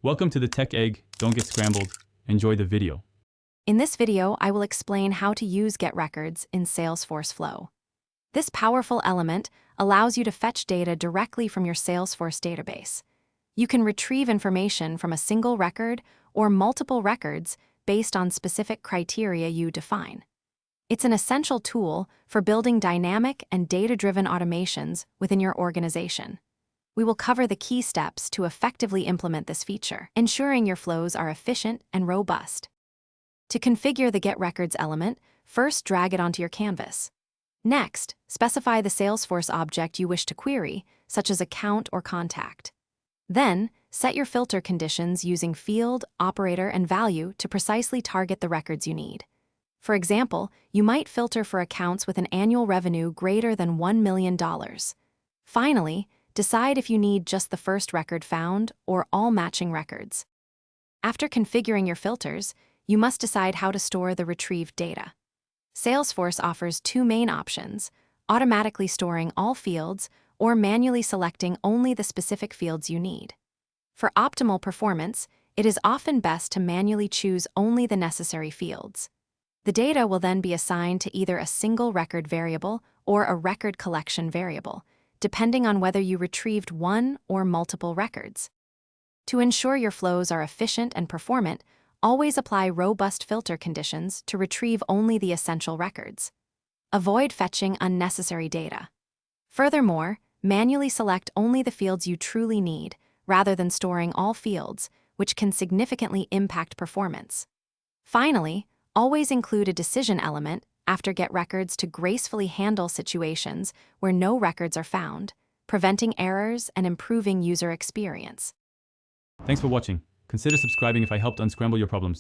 Welcome to the Tech Egg. Don't get scrambled. Enjoy the video. In this video, I will explain how to use Get Records in Salesforce Flow. This powerful element allows you to fetch data directly from your Salesforce database. You can retrieve information from a single record or multiple records based on specific criteria you define. It's an essential tool for building dynamic and data-driven automations within your organization. We will cover the key steps to effectively implement this feature, ensuring your flows are efficient and robust. To configure the Get Records element, first drag it onto your canvas. Next, specify the Salesforce object you wish to query, such as account or contact. Then, set your filter conditions using field, operator, and value to precisely target the records you need. For example, you might filter for accounts with an annual revenue greater than $1 million. Finally, decide if you need just the first record found or all matching records. After configuring your filters, you must decide how to store the retrieved data. Salesforce offers two main options: automatically storing all fields or manually selecting only the specific fields you need. For optimal performance, it is often best to manually choose only the necessary fields. The data will then be assigned to either a single record variable or a record collection variable, depending on whether you retrieved one or multiple records. To ensure your flows are efficient and performant, always apply robust filter conditions to retrieve only the essential records. Avoid fetching unnecessary data. Furthermore, manually select only the fields you truly need, rather than storing all fields, which can significantly impact performance. Finally, always include a decision element after Get Records to gracefully handle situations where no records are found, preventing errors and improving user experience. Thanks for watching. Consider subscribing if I helped unscramble your problems.